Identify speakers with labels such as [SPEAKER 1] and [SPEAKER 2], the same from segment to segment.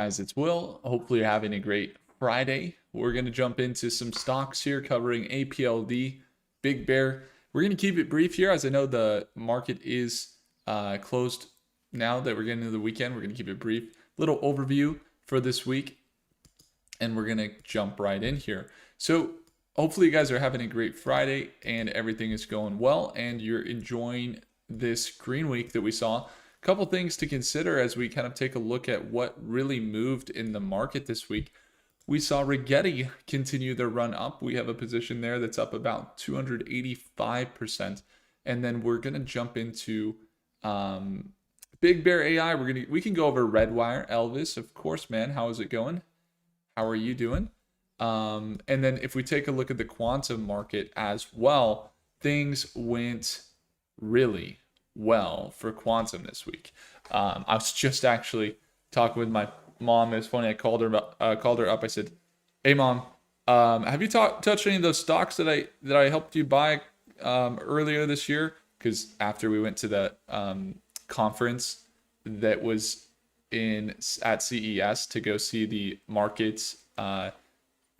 [SPEAKER 1] as it's Will. Hopefully, you're having a great Friday. We're going to jump into some stocks here covering APLD, Big Bear. We're going to keep it brief here as I know the market is closed now that we're getting into the weekend. We're going to keep it brief. Little overview for this week, and we're going to jump right in here. So, hopefully, you guys are having a great Friday and everything is going well, and you're enjoying this green week that we saw. Couple things to consider as we kind of take a look at what really moved in the market this week. We saw Rigetti continue their run up. We have a position there that's up about 285%. And then we're going to jump into Big Bear AI. We can go over Redwire. Elvis, of course, man. How is it going? How are you doing? And then if we take a look at the quantum market as well, things went really well for quantum this week. I was just actually talking with my mom. It was funny. I called her up. I said, "Hey, mom, have you touched any of those stocks that I helped you buy earlier this year?" Because after we went to the conference that was at CES to go see the market's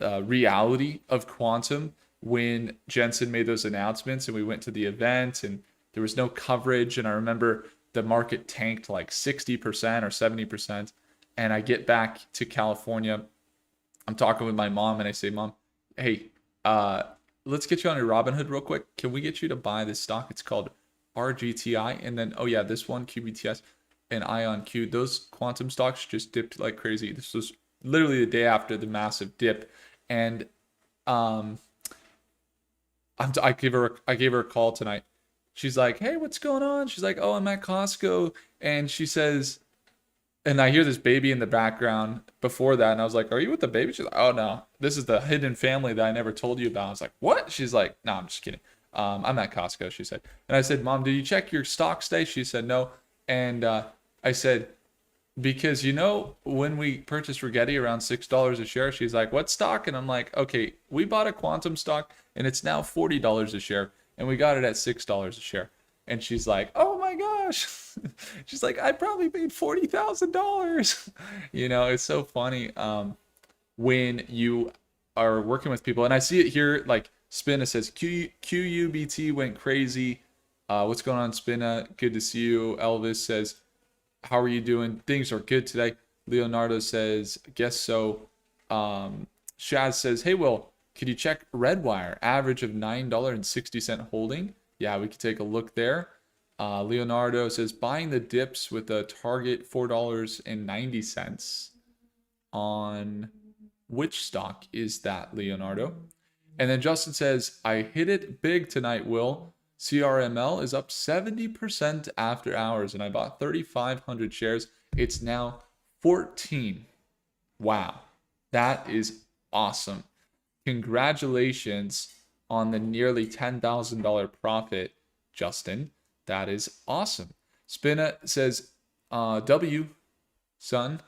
[SPEAKER 1] reality of quantum, when Jensen made those announcements, and we went to the event and there was no coverage, and I remember the market tanked like 60% or 70%. And I get back to California. I'm talking with my mom, and I say, "Mom, hey, let's get you on your Robinhood real quick. Can we get you to buy this stock? It's called RGTI." And then, oh yeah, this one, QBTS and IonQ. Those quantum stocks just dipped like crazy. This was literally the day after the massive dip, and I gave her a call tonight. She's like, "Hey, what's going on?" She's like, "Oh, I'm at Costco." And she says, and I hear this baby in the background before that. And I was like, "Are you with the baby?" She's like, "Oh, no. This is the hidden family that I never told you about." I was like, "What?" She's like, "No, I'm just kidding. I'm at Costco," she said. And I said, "Mom, did you check your stocks today?" She said, "No." And I said, "Because when we purchased Rigetti around $6 a share," she's like, "What stock?" And I'm like, "Okay, we bought a quantum stock and it's now $40 a share. And we got it at $6 a share." And she's like, "Oh my gosh." She's like, "I probably paid $40,000." It's so funny when you are working with people. And I see it here, like Spinna says, QUBT went crazy. What's going on, Spinna? Good to see you. Elvis says, "How are you doing?" Things are good today. Leonardo says, "Guess so." Shaz says, "Hey, Will, could you check Redwire? Average of $9.60 holding." Yeah, we could take a look there. Leonardo says, "Buying the dips with a target $4.90 on which stock is that, Leonardo?" And then Justin says, "I hit it big tonight, Will. CRML is up 70% after hours, and I bought 3,500 shares. It's now 14. Wow, that is awesome. Congratulations on the nearly $10,000 profit, Justin. That is awesome." Spinna says, "W, son."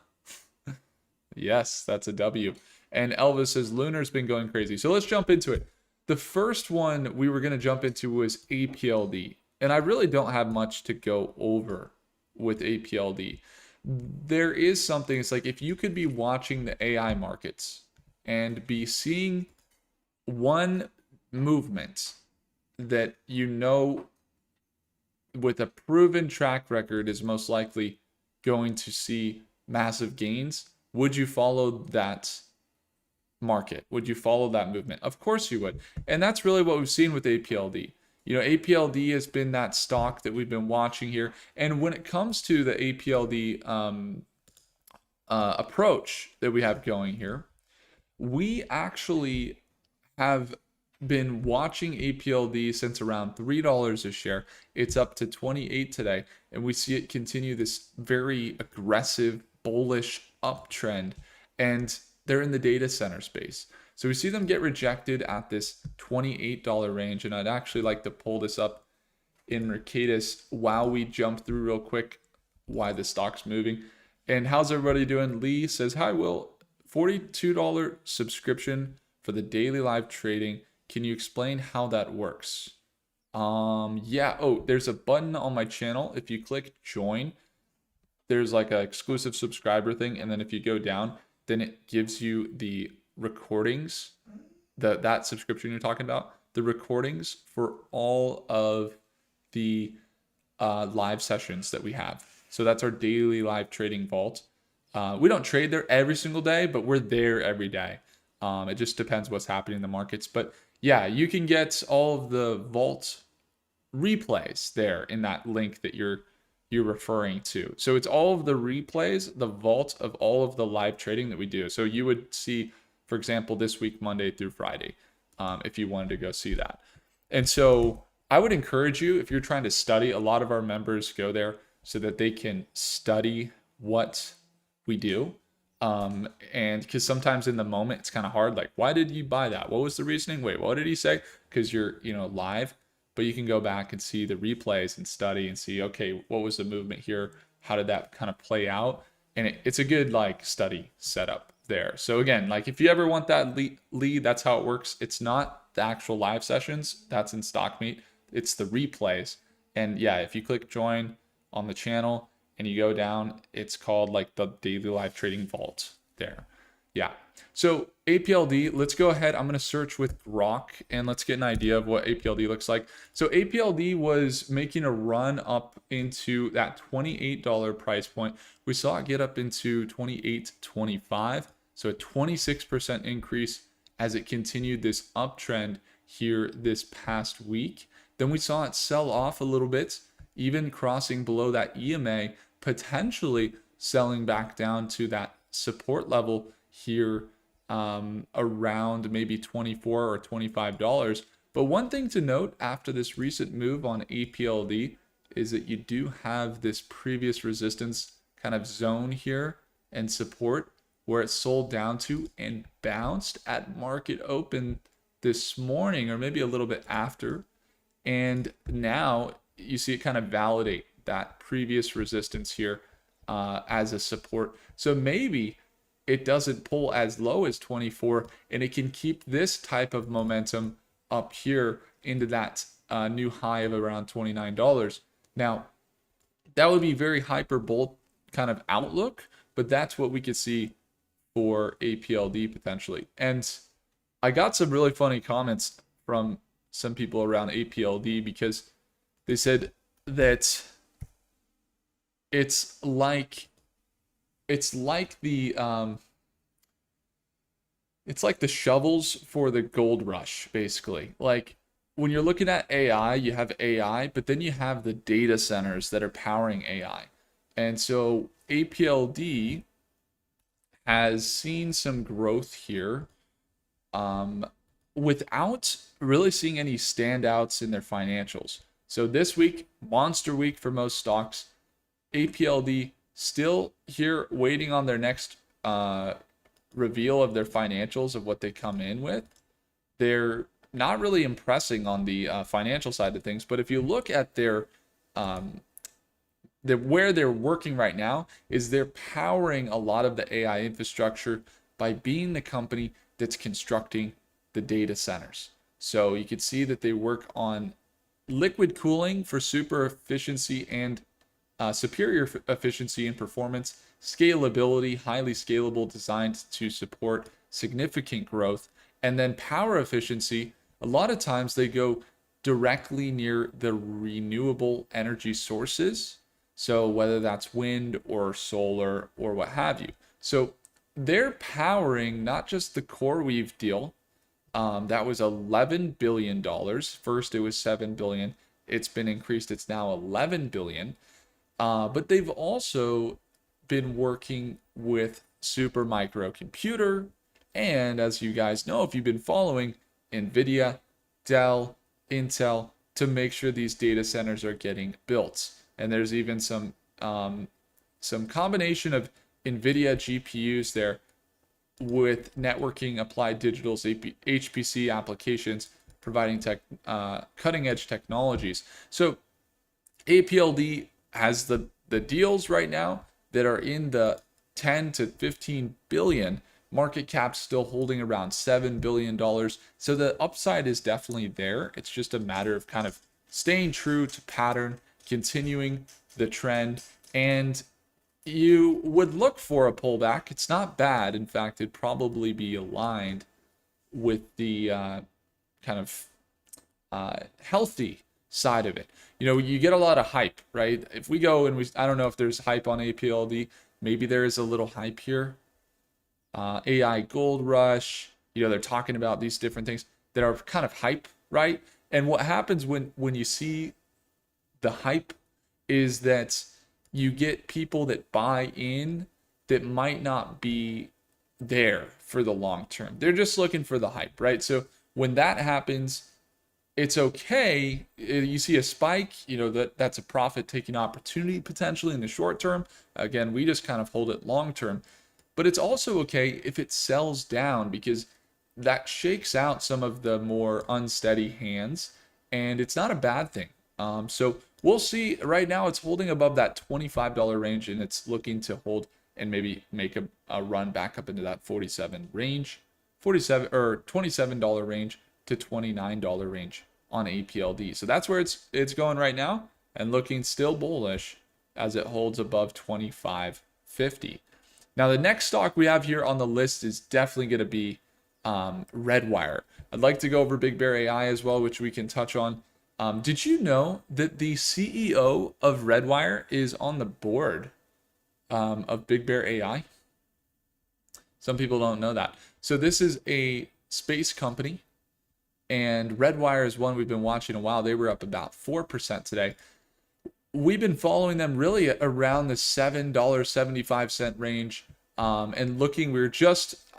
[SPEAKER 1] Yes, that's a W. And Elvis says, "Lunar's been going crazy." So let's jump into it. The first one we were going to jump into was APLD. And I really don't have much to go over with APLD. There is something, it's like if you could be watching the AI markets and be seeing one movement that with a proven track record is most likely going to see massive gains, would you follow that market? Would you follow that movement? Of course you would. And that's really what we've seen with APLD. APLD has been that stock that we've been watching here. And when it comes to the APLD approach that we have going here, we actually have been watching APLD since around $3 a share. It's up to 28 today, and we see it continue this very aggressive, bullish uptrend. And they're in the data center space. So we see them get rejected at this $28 range. And I'd actually like to pull this up in Mercatus while we jump through real quick why the stock's moving. And how's everybody doing? Lee says, "Hi, Will. $42 subscription for the daily live trading. Can you explain how that works?" Yeah. Oh, there's a button on my channel. If you click join, there's like an exclusive subscriber thing, and then if you go down, then it gives you the recordings, that subscription you're talking about, the recordings for all of the live sessions that we have. So that's our daily live trading vault. We don't trade there every single day, but we're there every day. It just depends what's happening in the markets. But yeah, you can get all of the vault replays there in that link that you're referring to. So it's all of the replays, the vault of all of the live trading that we do. So you would see, for example, this week, Monday through Friday, if you wanted to go see that. And so I would encourage you, if you're trying to study, a lot of our members go there so that they can study what we do. And because sometimes in the moment it's kind of hard, like, why did you buy that? What was the reasoning? Wait, what did he say? Because you're, live, but you can go back and see the replays and study and see, okay, what was the movement here? How did that kind of play out? And it's a good like study setup there. So again, like if you ever want that lead, that's how it works. It's not the actual live sessions, that's in StockMeet. It's the replays. And yeah, if you click join on the channel and you go down, it's called like the daily live trading vault there. Yeah. So APLD, let's go ahead. I'm going to search with Grok and let's get an idea of what APLD looks like. So APLD was making a run up into that $28 price point. We saw it get up into $28.25. So a 26% increase as it continued this uptrend here this past week. Then we saw it sell off a little bit, even crossing below that EMA, potentially selling back down to that support level here around maybe $24 or $25. But one thing to note after this recent move on APLD is that you do have this previous resistance kind of zone here and support where it sold down to and bounced at market open this morning or maybe a little bit after. And now you see it kind of validate that previous resistance here as a support. So maybe it doesn't pull as low as 24 and it can keep this type of momentum up here into that new high of around $29. Now, that would be very hyperbolic kind of outlook, but that's what we could see for APLD potentially. And I got some really funny comments from some people around APLD because they said that it's like the shovels for the gold rush, basically. Like when you're looking at AI, you have AI, but then you have the data centers that are powering AI. And so APLD has seen some growth here without really seeing any standouts in their financials. So this week, monster week for most stocks. APLD still here waiting on their next reveal of their financials of what they come in with. They're not really impressing on the financial side of things, but if you look at their where they're working right now is they're powering a lot of the AI infrastructure by being the company that's constructing the data centers. So you can see that they work on liquid cooling for super efficiency and superior efficiency and performance, scalability, highly scalable, designed to support significant growth, and then power efficiency. A lot of times they go directly near the renewable energy sources. So whether that's wind or solar or what have you. So they're powering not just the CoreWeave deal. That was $11 billion. First it was $7 billion. It's been increased. It's now $11 billion. But they've also been working with Supermicro Computer. And as you guys know, if you've been following, NVIDIA, Dell, Intel, to make sure these data centers are getting built. And there's even some combination of NVIDIA GPUs there with networking Applied Digital's HPC applications, providing cutting edge technologies. So APLD has the deals right now that are in the 10 to 15 billion. Market cap still holding around $7 billion. So the upside is definitely there. It's just a matter of kind of staying true to pattern, continuing the trend, and you would look for a pullback. It's not bad. In fact, it'd probably be aligned with the kind of healthy side of it. You know, you get a lot of hype, right? If we go and I don't know if there's hype on APLD. Maybe there is a little hype here. AI gold rush. You know, they're talking about these different things that are kind of hype, right? And what happens when you see the hype is that you get people that buy in that might not be there for the long term. They're just looking for the hype, right? So when that happens, it's okay. You see a spike, you know, that's a profit taking opportunity potentially in the short term. Again, we just kind of hold it long term. But it's also okay if it sells down because that shakes out some of the more unsteady hands, and it's not a bad thing. So we'll see. Right now, it's holding above that $25 range, and it's looking to hold and maybe make a run back up into that 47 range, 47 or $27 range to $29 range on APLD. So that's where it's going right now, and looking still bullish as it holds above 25.50. Now, the next stock we have here on the list is definitely going to be Redwire. I'd like to go over Big Bear AI as well, which we can touch on. Did you know that the CEO of Redwire is on the board of Big Bear AI? Some people don't know that. So this is a space company, and Redwire is one we've been watching a while. They were up about 4% today. We've been following them really around the $7.75 range. And looking,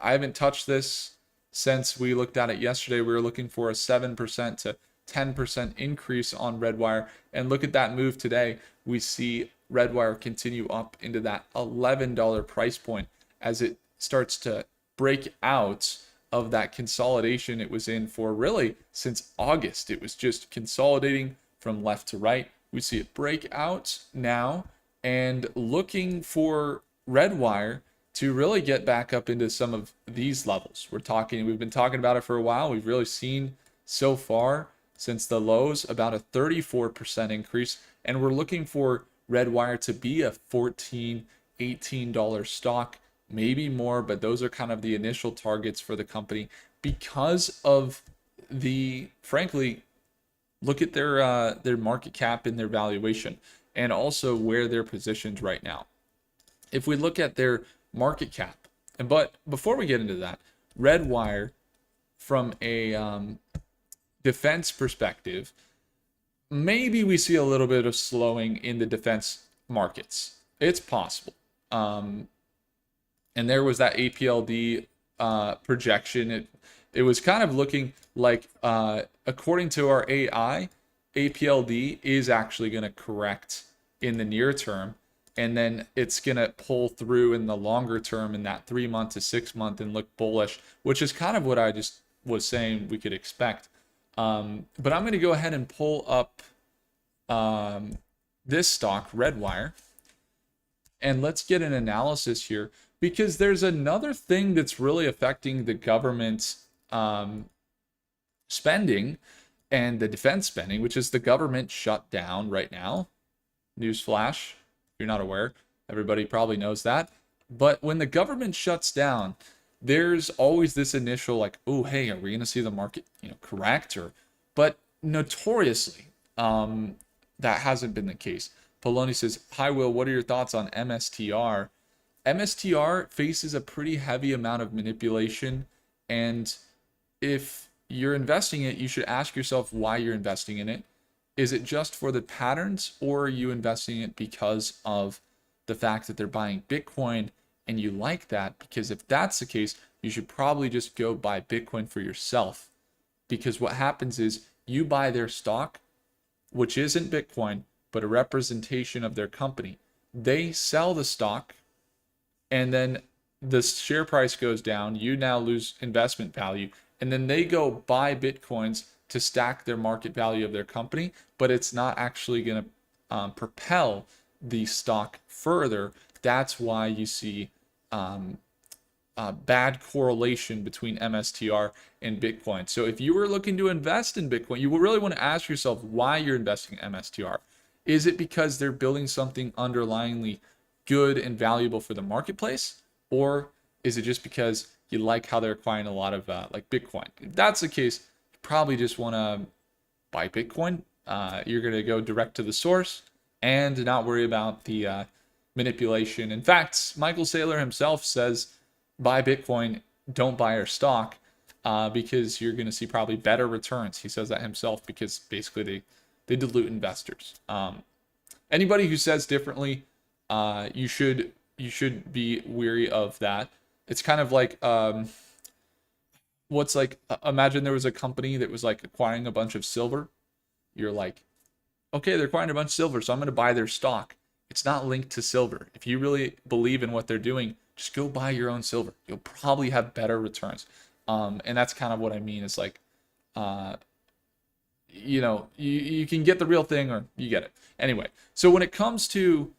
[SPEAKER 1] I haven't touched this since we looked at it yesterday. We were looking for a 7% to 10% increase on Redwire. And look at that move today. We see Redwire continue up into that $11 price point as it starts to break out of that consolidation it was in for really since August. It was just consolidating from left to right. We see it break out now and looking for Redwire to really get back up into some of these levels. We've been talking about it for a while. We've really seen so far since the lows about a 34% increase, and we're looking for Redwire to be a $14, $18 stock, maybe more, but those are kind of the initial targets for the company because of frankly, look at their market cap and their valuation, and also where they're positioned right now. If we look at their market cap, but before we get into that, Redwire, from a defense perspective, maybe we see a little bit of slowing in the defense markets. It's possible. And there was that APLD projection. It was kind of looking like, according to our AI, APLD is actually going to correct in the near term, and then it's going to pull through in the longer term in that 3 month to 6 month and look bullish, which is kind of what I just was saying we could expect. But I'm going to go ahead and pull up this stock, Redwire, and let's get an analysis here, because there's another thing that's really affecting the government spending and the defense spending, which is the government shut down right now. Newsflash, if you're not aware, everybody probably knows that. But when the government shuts down, there's always this initial like, oh, hey, are we going to see the market, correct? But notoriously, that hasn't been the case. Poloni says, hi, Will, what are your thoughts on MSTR? MSTR faces a pretty heavy amount of manipulation, and if you're investing it, you should ask yourself why you're investing in it. Is it just for the patterns, or are you investing it because of the fact that they're buying Bitcoin and you like that? Because if that's the case, you should probably just go buy Bitcoin for yourself. Because what happens is you buy their stock, which isn't Bitcoin, but a representation of their company. They sell the stock, and then the share price goes down. You now lose investment value. And then they go buy Bitcoins to stack their market value of their company, but it's not actually going to propel the stock further. That's why you see bad correlation between MSTR and Bitcoin. So if you were looking to invest in Bitcoin, you really want to ask yourself why you're investing in MSTR. Is it because they're building something underlyingly good and valuable for the marketplace, or is it just because you like how they're acquiring a lot of like Bitcoin? If that's the case, you probably just want to buy Bitcoin. You're going to go direct to the source and not worry about the manipulation. In fact, Michael Saylor himself says buy Bitcoin, don't buy our stock, because you're going to see probably better returns. He says that himself because basically they dilute investors. Anybody who says differently, you should be weary of that. It's kind of like what's like, imagine there was a company that was like acquiring a bunch of silver. You're like, okay, they're acquiring a bunch of silver, so I'm going to buy their stock. It's not linked to silver. If you really believe in what they're doing, just go buy your own silver. You'll probably have better returns. And that's kind of what I mean. It's like, you can get the real thing or you get it. Anyway, so when it comes to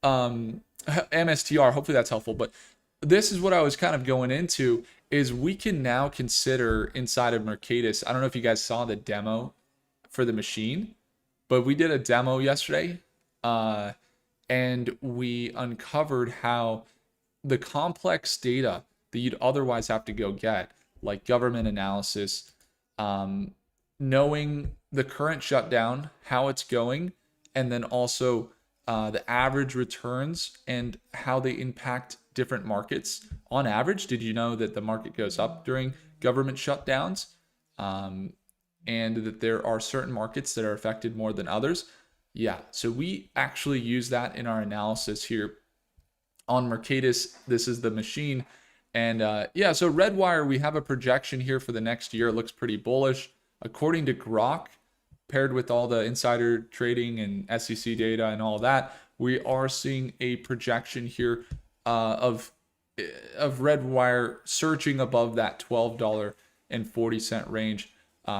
[SPEAKER 1] MSTR, hopefully that's helpful. But this is what I was kind of going into, is we can now consider inside of Mercatus. I don't know if you guys saw the demo for the machine, but we did a demo yesterday, and we uncovered how the complex data that you'd otherwise have to go get, like government analysis, knowing the current shutdown, how it's going, and then also the average returns and how they impact different markets. On average, did you know that the market goes up during government shutdowns? And that there are certain markets that are affected more than others. Yeah, so we actually use that in our analysis here on Mercatus. This is the machine. And yeah, so Redwire, we have a projection here for the next year. It looks pretty bullish. According to Grok, paired with all the insider trading and SEC data and all that, we are seeing a projection here of Redwire surging above that $12.40 range.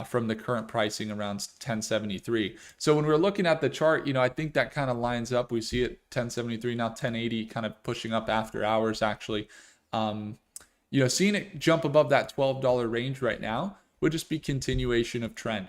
[SPEAKER 1] From the current pricing around 1073. So when we're looking at the chart, I think that kind of lines up. We see it 1073, now 1080, kind of pushing up after hours actually. Seeing it jump above that $12 range right now would just be continuation of trend.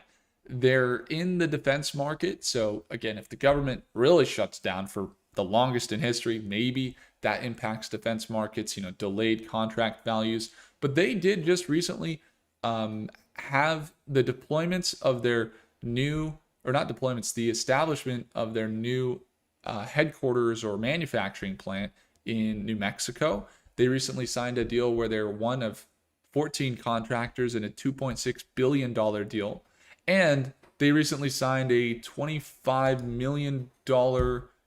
[SPEAKER 1] They're in the defense market. So again, if the government really shuts down for the longest in history, maybe that impacts defense markets, delayed contract values. But they did just recently have the deployments of their new, or not deployments, the establishment of their new headquarters or manufacturing plant in New Mexico. They recently signed a deal where they're one of 14 contractors in a $2.6 billion deal. And they recently signed a $25 million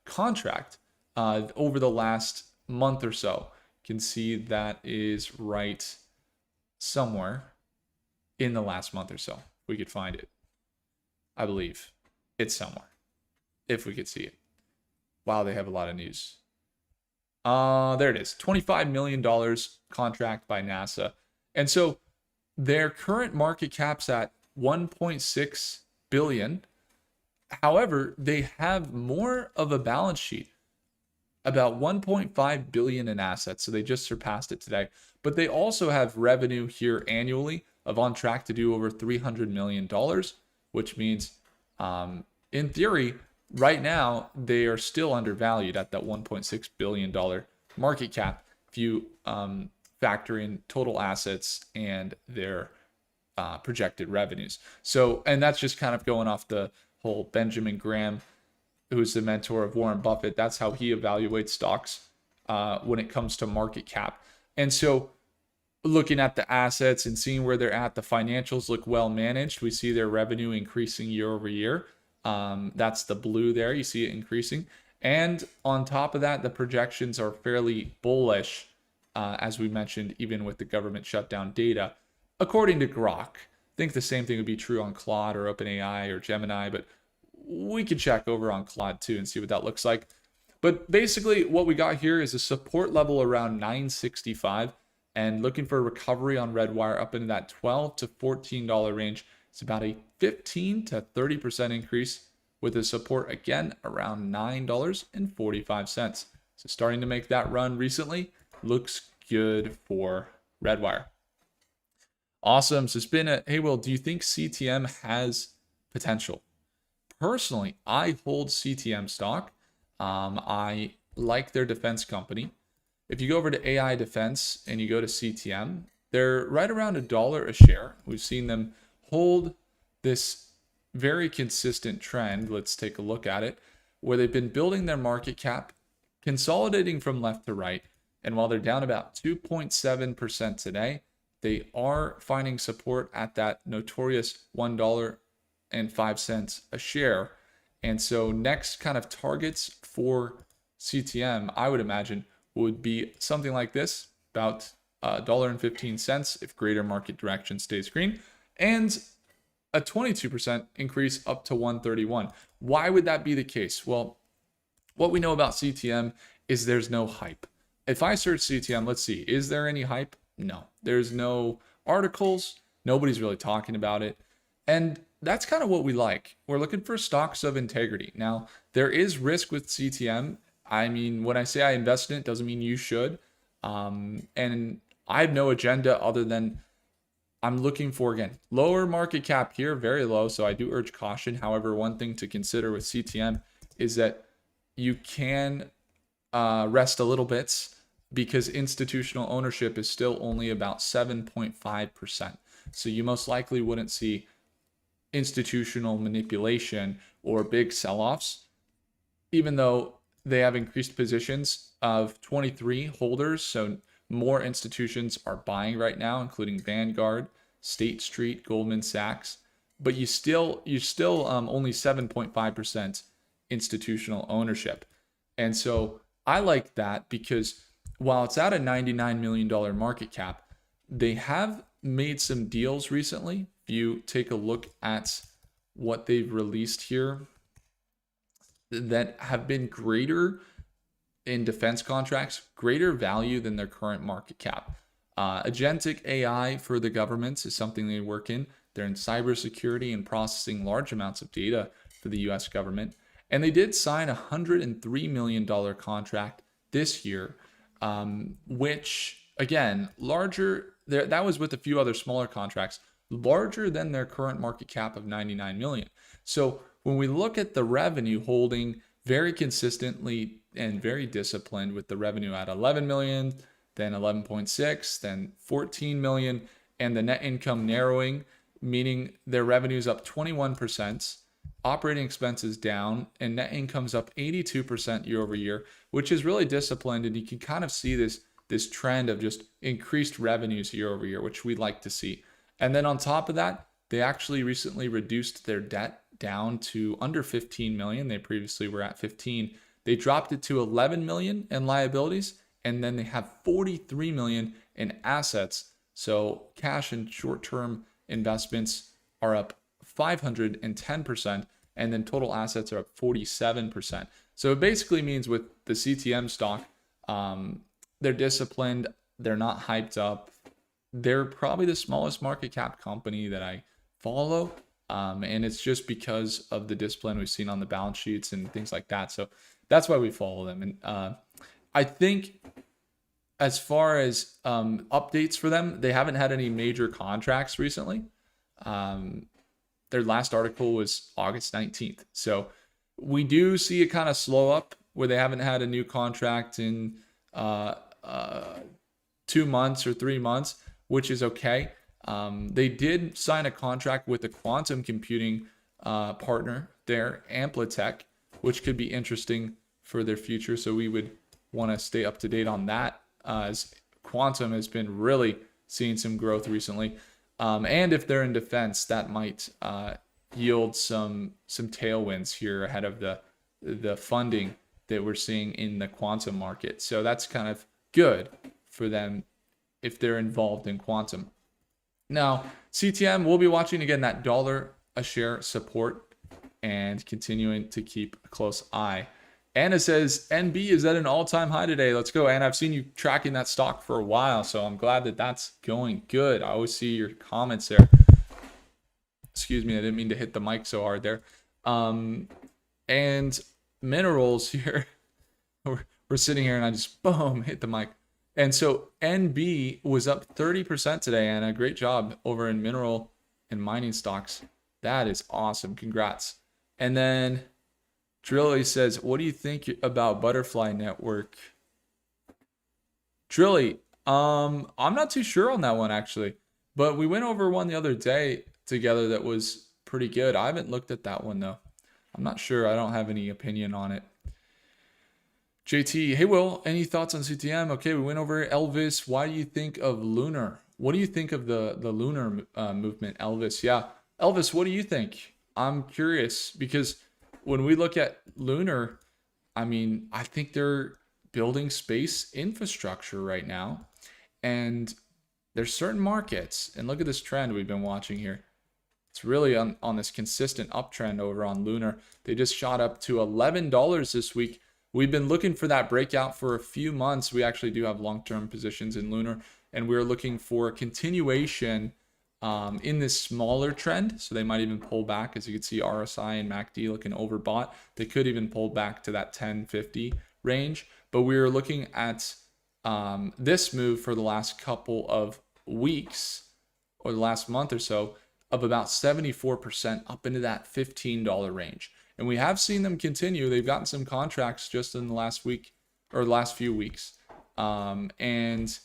[SPEAKER 1] contract over the last month or so. You can see that is right somewhere in the last month or so. We could find it. I believe it's somewhere, if we could see it. Wow, they have a lot of news. There it is. $25 million contract by NASA. And so their current market cap's at 1.6 billion. However, they have more of a balance sheet, about 1.5 billion in assets. So they just surpassed it today. But they also have revenue here annually of on track to do over $300 million, which means in theory, right now, they are still undervalued at that $1.6 billion market cap if you factor in total assets and their projected revenues. So, and that's just kind of going off the whole Benjamin Graham, who's the mentor of Warren Buffett. That's how he evaluates stocks when it comes to market cap. And so looking at the assets and seeing where they're at, the financials look well managed. We see their revenue increasing year over year. That's the blue there. You see it increasing. And on top of that, the projections are fairly bullish, as we mentioned, even with the government shutdown data. According to Grok, I think the same thing would be true on Claude or OpenAI or Gemini, but we could check over on Claude too and see what that looks like. But basically what we got here is a support level around 965 and looking for a recovery on Redwire up into that $12 to $14 range. It's about a 15 to 30% increase with a support again around $9.45. So starting to make that run recently. Looks good for Redwire. Awesome. So it's been a, hey, Will, do you think CTM has potential? Personally, I hold CTM stock. I like their defense company. If you go over to AI Defense and you go to CTM, they're right around $1 a share. We've seen them hold this very consistent trend. Let's take a look at it, where they've been building their market cap, consolidating from left to right. And while they're down about 2.7% today, they are finding support at that notorious $1.05 a share. And so next kind of targets for CTM, I would imagine, would be something like this, about $1.15 if greater market direction stays green, and a 22% increase up to 131. Why would that be the case? Well, what we know about CTM is there's no hype. If I search CTM, let's see, is there any hype? No, there's no articles. Nobody's really talking about it. And that's kind of what we like. We're looking for stocks of integrity. Now, there is risk with CTM. I mean, when I say I invest in it, doesn't mean you should. And I have no agenda other than I'm looking for, again, lower market cap here, very low. So I do urge caution. However, one thing to consider with CTM is that you can rest a little bit because institutional ownership is still only about 7.5%. So you most likely wouldn't see institutional manipulation or big sell-offs, even though they have increased positions of 23 holders. So more institutions are buying right now, including Vanguard, State Street, Goldman Sachs. But you're still only 7.5% institutional ownership. And so I like that because while it's at a $99 million market cap, they have made some deals recently. If you take a look at what they've released here, that have been greater in defense contracts, greater value than their current market cap. Agentic AI for the governments is something they work in. They're in cybersecurity and processing large amounts of data for the US government. And they did sign a $103 million contract this year, which, again, larger. That was with a few other smaller contracts, larger than their current market cap of 99 million. So when we look at the revenue holding very consistently and very disciplined, with the revenue at 11 million, then 11.6, then 14 million, and the net income narrowing, meaning their revenue's up 21%, operating expenses down, and net income's up 82% year over year, which is really disciplined. And you can kind of see this trend of just increased revenues year over year, which we'd like to see. And then on top of that, they actually recently reduced their debt down to under 15 million. They previously were at 15. They dropped it to 11 million in liabilities, and then they have 43 million in assets. So cash and short-term investments are up 510%, and then total assets are up 47%. So it basically means with the CTM stock, they're disciplined, they're not hyped up. They're probably the smallest market cap company that I follow. And it's just because of the discipline we've seen on the balance sheets and things like that. So that's why we follow them. And I think as far as updates for them, they haven't had any major contracts recently. Their last article was August 19th. So we do see it kind of slow up where they haven't had a new contract in 2 months or 3 months, which is okay. They did sign a contract with a quantum computing partner there, Amplitech, which could be interesting for their future. So we would want to stay up to date on that, as quantum has been really seeing some growth recently. And if they're in defense, that might yield some tailwinds here ahead of the funding that we're seeing in the quantum market. So that's kind of good for them if they're involved in quantum. Now, CTM, we'll be watching again that $1 a share support and continuing to keep a close eye. Anna says, NB is at an all-time high today. Let's go. And I've seen you tracking that stock for a while, so I'm glad that that's going good. I always see your comments there. Excuse me, I didn't mean to hit the mic so hard there. And minerals here, we're sitting here and I just, boom, hit the mic. And so NB was up 30% today, Anna. Great job over in mineral and mining stocks. That is awesome. Congrats. And then Drilly says, what do you think about Butterfly Network? Drilly, I'm not too sure on that one actually, but we went over one the other day together that was pretty good. I haven't looked at that one though. I'm not sure. I don't have any opinion on it. JT, hey Will, any thoughts on CTM? Okay, we went over Elvis. Why do you think of Lunar? What do you think of the Lunar movement, Elvis? Yeah, Elvis, what do you think? I'm curious because when we look at Lunar, I mean, I think they're building space infrastructure right now, and there's certain markets. And look at this trend we've been watching here. It's really on this consistent uptrend over on Lunar. They just shot up to $11 this week. We've been looking for that breakout for a few months. We actually do have long-term positions in Lunar, and we're looking for a continuation in this smaller trend. So they might even pull back. As you can see, RSI and MACD looking overbought. They could even pull back to that 1050 range. But we were looking at this move for the last couple of weeks or the last month or so of about 74% up into that $15 range. And we have seen them continue. They've gotten some contracts just in the last week or the last few weeks. And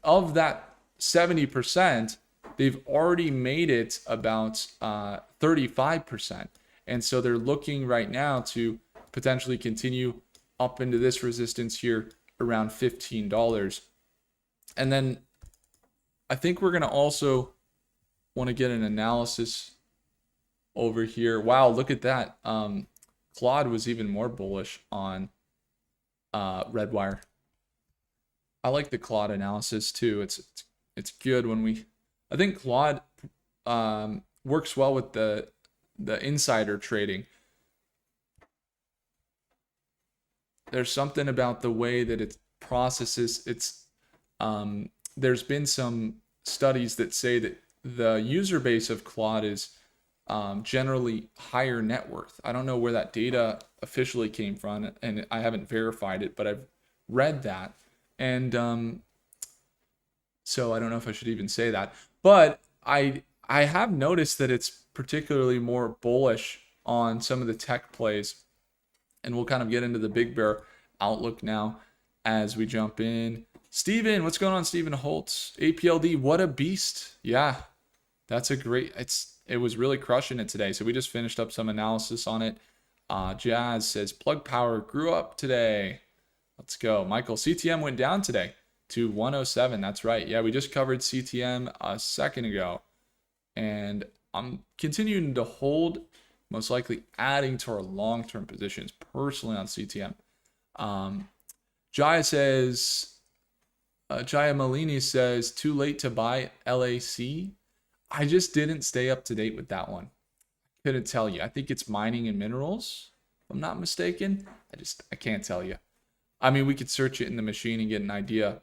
[SPEAKER 1] of that 70%, they've already made it about 35%. And so they're looking right now to potentially continue up into this resistance here around $15. And then I think we're going to also want to get an analysis over here. Wow, look at that. Claude was even more bullish on Redwire. I like the Claude analysis too. It's good when we. I think Claude works well with the insider trading. There's something about the way that it processes. There's been some studies that say that the user base of Claude is generally higher net worth. I don't know where that data officially came from, and I haven't verified it, but I've read that. And so I don't know if I should even say that. But I have noticed that it's particularly more bullish on some of the tech plays. And we'll kind of get into the Big Bear outlook now as we jump in. Steven, what's going on, Steven Holtz? APLD, what a beast. Yeah, that's a great, it was really crushing it today. So we just finished up some analysis on it. Jazz says, Plug Power grew up today. Let's go. Michael, CTM went down today to 107. That's right. Yeah, we just covered CTM a second ago. And I'm continuing to hold, most likely adding to our long-term positions personally on CTM. Jaya says, Jaya Malini says, too late to buy LAC. I just didn't stay up to date with that one. Couldn't tell you. I think it's mining and minerals, if I'm not mistaken. I can't tell you. I mean, we could search it in the machine and get an idea.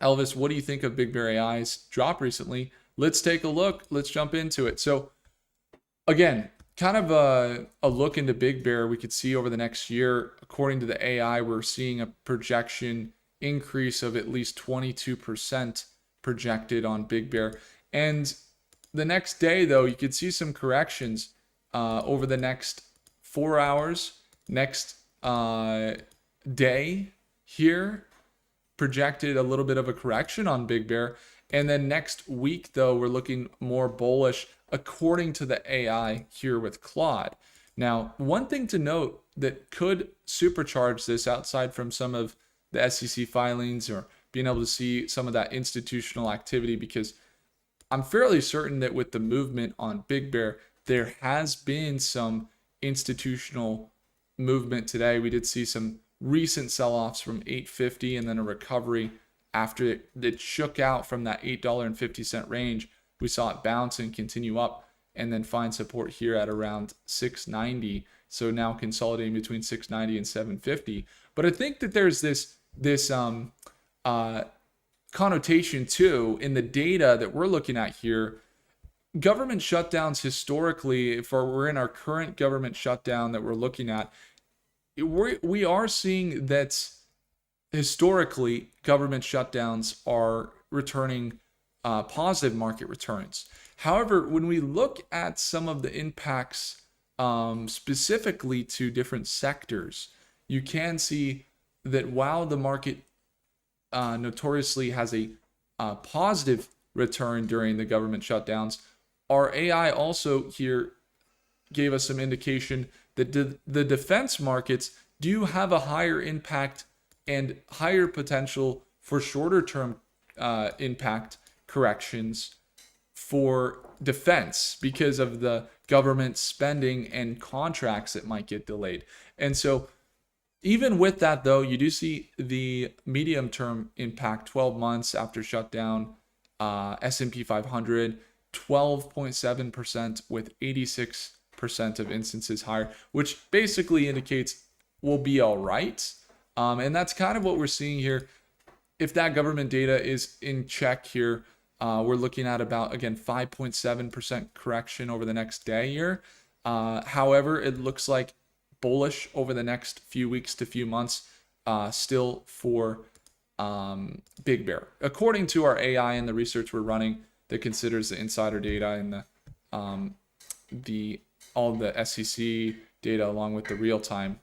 [SPEAKER 1] Elvis, what do you think of Big Bear AI's drop recently? Let's take a look. Let's jump into it. So again, kind of a look into Big Bear. We could see over the next year, according to the AI, we're seeing a projection increase of at least 22% projected on Big Bear. And the next day, though, you could see some corrections over the next 4 hours. Next day here, projected a little bit of a correction on Big Bear. And then next week, though, we're looking more bullish according to the AI here with Claude. Now, one thing to note that could supercharge this outside from some of the SEC filings or being able to see some of that institutional activity, because I'm fairly certain that with the movement on Big Bear, there has been some institutional movement today. We did see some recent sell-offs from $8.50 and then a recovery after it shook out from that $8.50 range. We saw it bounce and continue up and then find support here at around $6.90. So now consolidating between $6.90 and $7.50. But I think that there's this connotation too in the data that we're looking at here. Government shutdowns historically, if we're in our current government shutdown that we're looking at, we are seeing that historically government shutdowns are returning positive market returns. However, when we look at some of the impacts specifically to different sectors, you can see that while the market notoriously has a positive return during the government shutdowns, our AI also here gave us some indication that the defense markets do have a higher impact and higher potential for shorter term impact corrections for defense because of the government spending and contracts that might get delayed. And so even with that, though, you do see the medium term impact 12 months after shutdown, S&P 500, 12.7% with 86% of instances higher, which basically indicates we'll be all right. And that's kind of what we're seeing here. If that government data is in check here, we're looking at about, again, 5.7% correction over the next day here. However, it looks like bullish over the next few weeks to few months still for Big Bear. According to our AI and the research we're running that considers the insider data and all the SEC data along with the real-time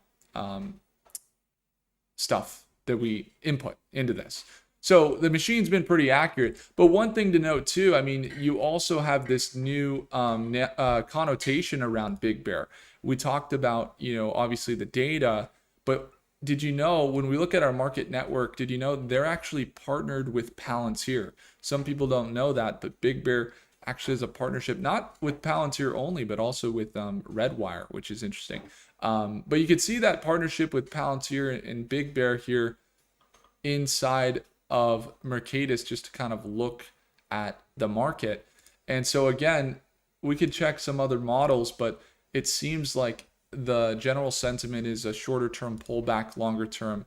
[SPEAKER 1] stuff that we input into this. So the machine's been pretty accurate. But one thing to note too, I mean, you also have this new connotation around Big Bear. We talked about, obviously the data, but did you know when we look at our market network, did you know they're actually partnered with Palantir? Some people don't know that, but Big Bear actually has a partnership, not with Palantir only, but also with Redwire, which is interesting. But you can see that partnership with Palantir and Big Bear here inside of Mercatus just to kind of look at the market. And so again, we could check some other models, but it seems like the general sentiment is a shorter term pullback, longer term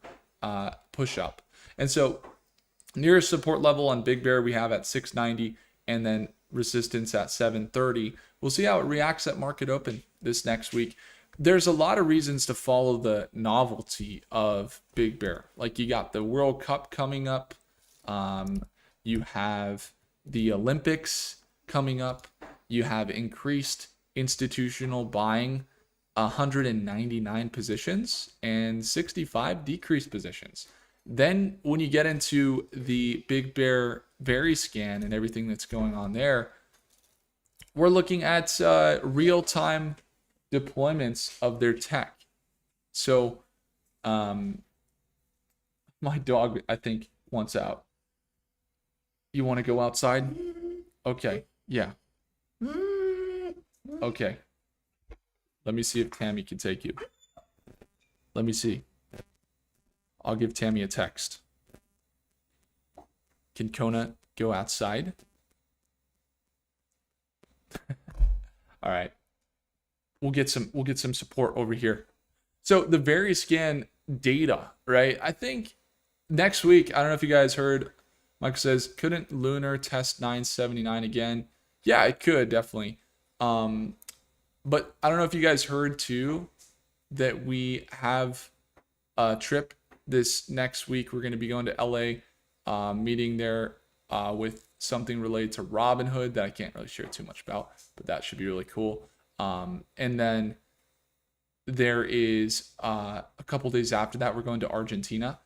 [SPEAKER 1] push up. And so nearest support level on Big Bear we have at 690 and then resistance at 730. We'll see how it reacts at market open this next week. There's a lot of reasons to follow the novelty of Big Bear. Like you got the World Cup coming up. You have the Olympics coming up. You have increased institutional buying, 199 positions and 65 decreased positions. Then when you get into the Big Bear Very Scan and everything that's going on there, we're looking at real-time deployments of their tech. So my dog, I think, wants out. You want to go outside? Okay, yeah. Okay. Let me see if Tammy can take you. Let me see. I'll give Tammy a text. Can Kona go outside? All right. We'll get some support over here. So the Very Scan data, right? I think next week, I don't know if you guys heard, Michael says, couldn't Lunar test 979 again? Yeah, it could, definitely. But I don't know if you guys heard too that we have a trip this next week. We're going to be going to LA, meeting there with something related to Robinhood that I can't really share too much about, but that should be really cool. And then there is a couple days after that, we're going to Argentina.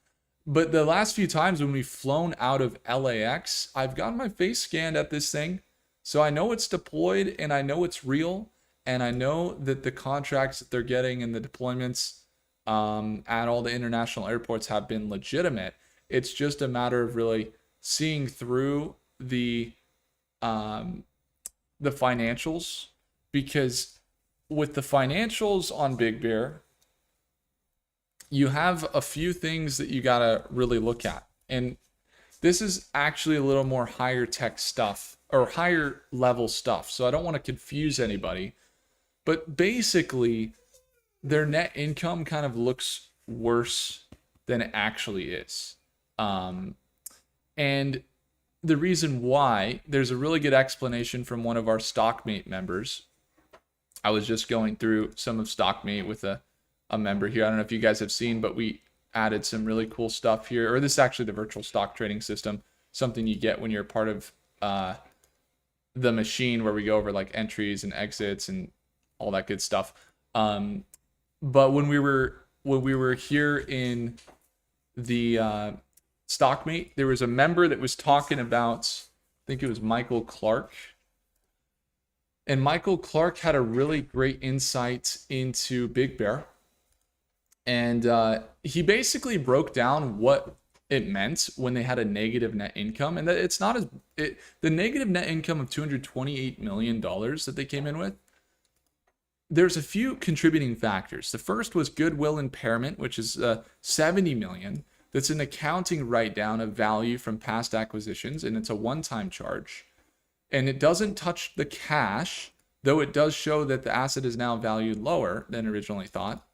[SPEAKER 1] But the last few times when we've flown out of LAX, I've gotten my face scanned at this thing. So I know it's deployed and I know it's real. And I know that the contracts that they're getting and the deployments at all the international airports have been legitimate. It's just a matter of really seeing through the financials, because with the financials on Big Bear, you have a few things that you gotta really look at. And this is actually a little more higher tech stuff or higher level stuff. So I don't want to confuse anybody. But basically, their net income kind of looks worse than it actually is. And the reason why, there's a really good explanation from one of our Stockmate members. I was just going through some of Stockmate with a member here. I don't know if you guys have seen, but we added some really cool stuff here. Or this is actually the virtual stock trading system, something you get when you're part of the machine where we go over like entries and exits and all that good stuff. But when we were here in the Stockmate, there was a member that was talking about, I think it was Michael Clark. And Michael Clark had a really great insight into Big Bear. And he basically broke down what it meant when they had a negative net income. And that it's not as, the negative net income of $228 million that they came in with, there's a few contributing factors. The first was goodwill impairment, which is $70 million. That's an accounting write-down of value from past acquisitions, and it's a one-time charge. And it doesn't touch the cash, though it does show that the asset is now valued lower than originally thought.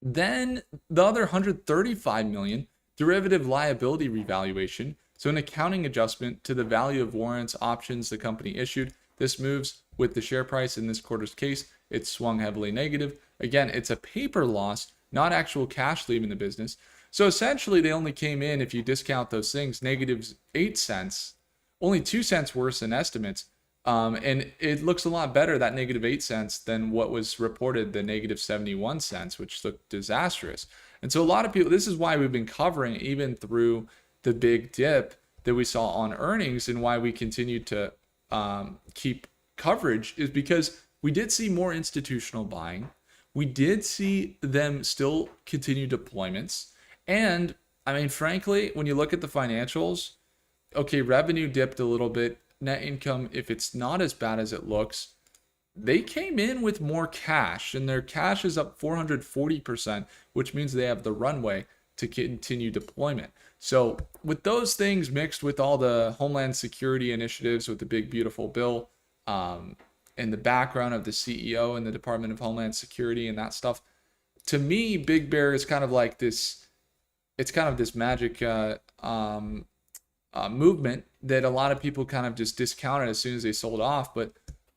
[SPEAKER 1] Then the other $135 million, derivative liability revaluation, so an accounting adjustment to the value of warrants, options the company issued. This moves with the share price. In this quarter's case, it swung heavily negative. Again, it's a paper loss, not actual cash leaving the business. So essentially, they only came in, if you discount those things, negative 8 cents, only 2 cents worse than estimates. And it looks a lot better, that negative 8 cents, than what was reported, the negative 71 cents, which looked disastrous. And so a lot of people, this is why we've been covering even through the big dip that we saw on earnings, and why we continue to keep coverage, is because we did see more institutional buying. We did see them still continue deployments. And I mean, frankly, when you look at the financials, okay, revenue dipped a little bit. Net income, if it's not as bad as it looks, they came in with more cash, and their cash is up 440%, which means they have the runway to continue deployment. So with those things mixed with all the Homeland Security initiatives with the big beautiful bill, and the background of the CEO and the Department of Homeland Security and that stuff, to me, Big Bear is kind of like this, it's kind of this magic movement that a lot of people kind of just discounted as soon as they sold off. But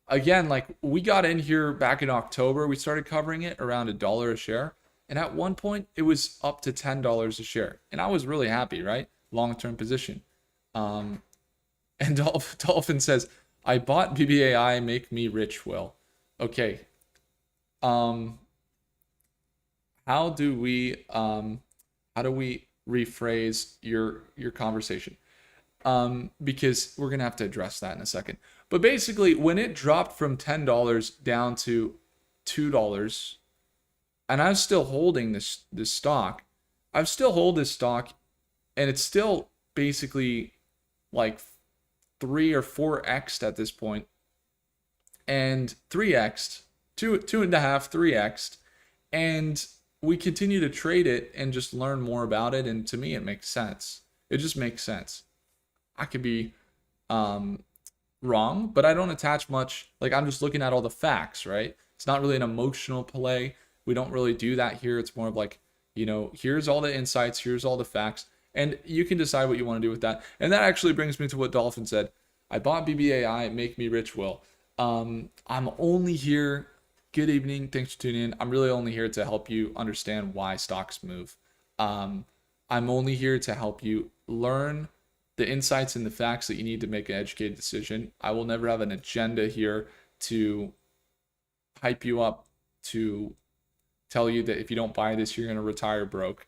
[SPEAKER 1] again, like, we got in here back in October, we started covering it around $1 a share. And at one point it was up to $10 a share. And I was really happy, right? Long-term position. And Dolphin says, I bought BBAI, make me rich, Will. Okay. How do we rephrase your conversation? Because we're gonna have to address that in a second. But basically, when it dropped from $10 down to $2, and I'm still holding this stock, I still hold this stock, and it's still basically like 3 or 4x at this point, and 3x, 2.5, 3x, and we continue to trade it and just learn more about it. And to me, it makes sense. It just makes sense. I could be wrong, but I don't attach much. Like, I'm just looking at all the facts, right? It's not really an emotional play. We don't really do that here. It's more of like, you know, here's all the insights, here's all the facts, and you can decide what you want to do with that. And that actually brings me to what Dolphin said. I bought BBAI, make me rich, Will. I'm only here. Good evening. Thanks for tuning in. I'm really only here to help you understand why stocks move. I'm only here to help you learn the insights and the facts that you need to make an educated decision. I will never have an agenda here to hype you up, to tell you that if you don't buy this, you're going to retire broke.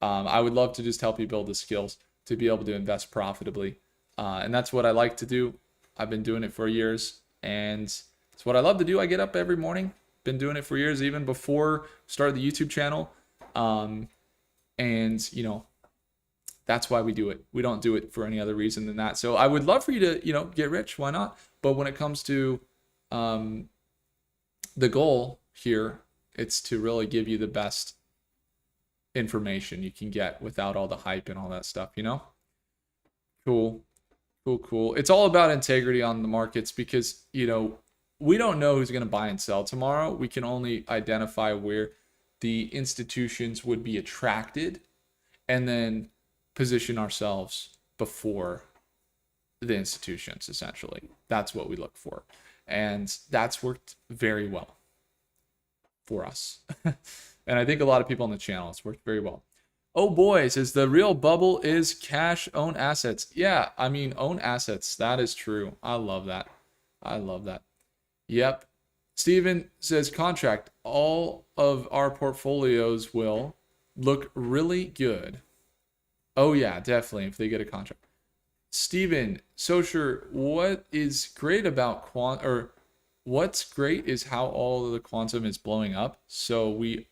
[SPEAKER 1] I would love to just help you build the skills to be able to invest profitably. And that's what I like to do. I've been doing it for years, and it's what I love to do. I get up every morning. Been doing it for years, even before started the YouTube channel. And, you know, that's why we do it. We don't do it for any other reason than that. So I would love for you to, you know, get rich. Why not? But when it comes to the goal here, it's to really give you the best information you can get without all the hype and all that stuff, you know? Cool. It's all about integrity on the markets, because, you know, we don't know who's going to buy and sell tomorrow. We can only identify where the institutions would be attracted and then position ourselves before the institutions, essentially. That's what we look for. And that's worked very well for us. And I think a lot of people on the channel, it's worked very well. Oh boy, says the real bubble is cash, own assets. Yeah, I mean, own assets. That is true. I love that. Yep. Steven says contract. All of our portfolios will look really good. Oh yeah, definitely if they get a contract. Steven, so sure, what is great about what's great is how all of the quantum is blowing up. So we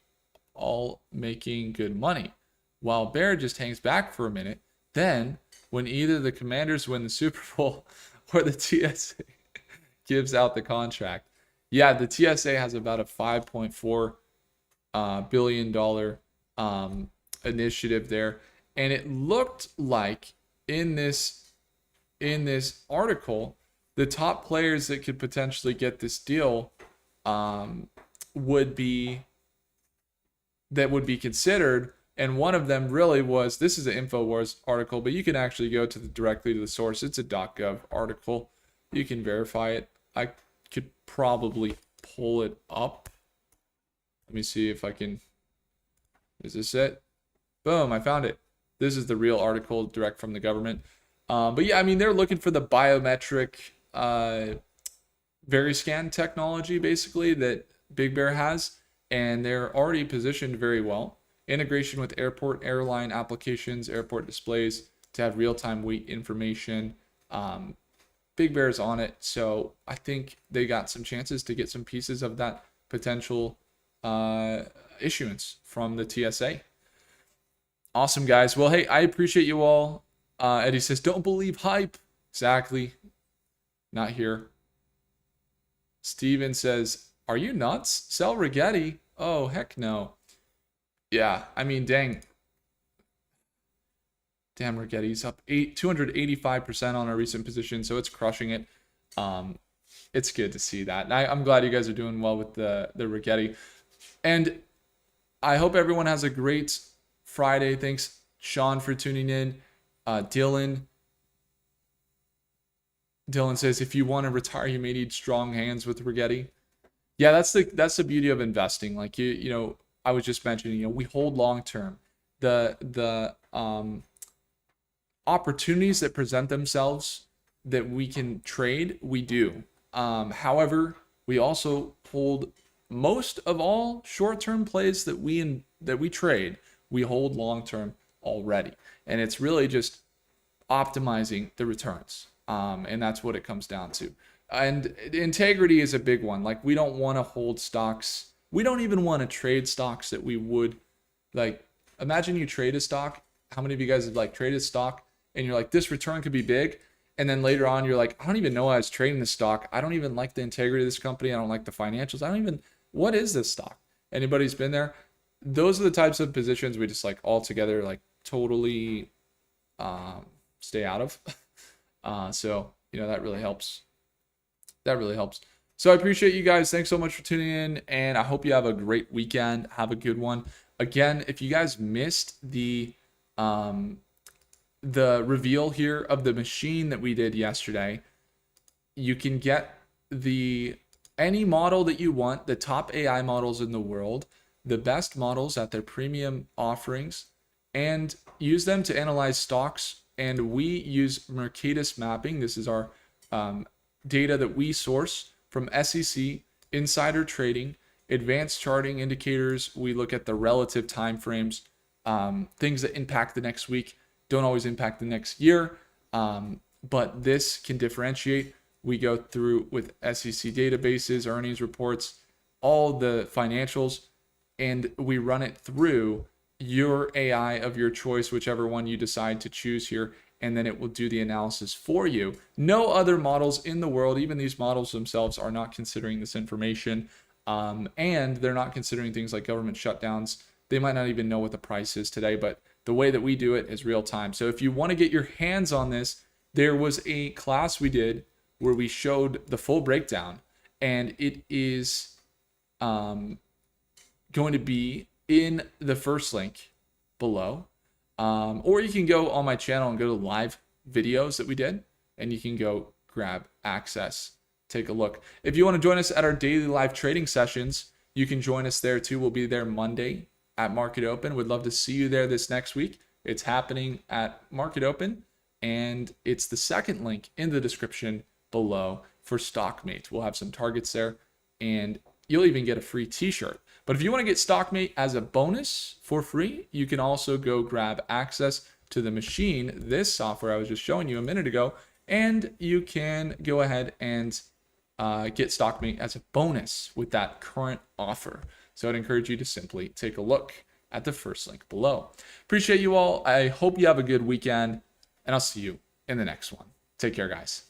[SPEAKER 1] all making good money. While Bear just hangs back for a minute. Then, when either the Commanders win the Super Bowl or the TSA gives out the contract. Yeah, the TSA has about a $5.4 billion initiative there, and it looked like in this article, the top players that could potentially get this deal would be considered. And one of them really was, this is an InfoWars article, but you can actually go directly to the source. It's a .gov article. You can verify it. I could probably pull it up. Let me see if I can. Is this it? Boom, I found it. This is the real article direct from the government. But yeah, I mean, they're looking for the biometric Veriscan technology, basically, that Big Bear has. And they're already positioned very well. Integration with airline applications, airport displays to have real-time weight information. Big Bear's on it, so I think they got some chances to get some pieces of that potential issuance from the TSA. Awesome, guys. Well, hey, I appreciate you all. Eddie says, don't believe hype. Exactly. Not here. Steven says, are you nuts? Sell Rigetti? Oh, heck no. Yeah, I mean, dang. Damn, Rigetti's up 285% on our recent position, so it's crushing it. It's good to see that. And I'm glad you guys are doing well with the Rigetti. And I hope everyone has a great Friday. Thanks, Sean, for tuning in. Dylan says, if you want to retire, you may need strong hands with Rigetti. Yeah, that's the beauty of investing. Like you know, I was just mentioning, we hold long term. The opportunities that present themselves that we can trade, we do. However, we also hold most of all short-term plays that we trade. We hold long-term already, and it's really just optimizing the returns. And that's what it comes down to. And integrity is a big one. Like, we don't want to hold stocks. We don't even want to trade stocks that we would, like, imagine you trade a stock. How many of you guys have like traded stock and you're like, this return could be big. And then later on, you're like, I don't even know I was trading this stock. I don't even like the integrity of this company. I don't like the financials. What is this stock? Anybody's been there? Those are the types of positions we just like altogether, like totally stay out of. So, that really helps. So I appreciate you guys. Thanks so much for tuning in, and I hope you have a great weekend. Have a good one. Again, if you guys missed the reveal here of the machine that we did yesterday, you can get any model that you want, the top AI models in the world, the best models at their premium offerings, and use them to analyze stocks. And we use Mercatus mapping. This is our data that we source from SEC, insider trading, advanced charting indicators. We look at the relative time frames, things that impact the next week don't always impact the next year, but this can differentiate. We go through with SEC databases, earnings reports, all the financials, and we run it through your AI of your choice, whichever one you decide to choose here, and then it will do the analysis for you. No other models in the world, even these models themselves, are not considering this information, and they're not considering things like government shutdowns. They might not even know what the price is today, but the way that we do it is real time. So if you want to get your hands on this, there was a class we did where we showed the full breakdown, and it is going to be in the first link below. Or you can go on my channel and go to live videos that we did, and you can go grab access, take a look. If you want to join us at our daily live trading sessions, you can join us there too. We'll be there Monday at Market Open. Would love to see you there this next week. It's happening at Market Open, and it's the second link in the description below for Stockmate. We'll have some targets there. and you'll even get a free t-shirt. But if you want to get Stockmate as a bonus for free, you can also go grab access to the machine, this software I was just showing you a minute ago, and you can go ahead and get Stockmate as a bonus with that current offer. So I'd encourage you to simply take a look at the first link below. Appreciate you all. I hope you have a good weekend, and I'll see you in the next one. Take care, guys.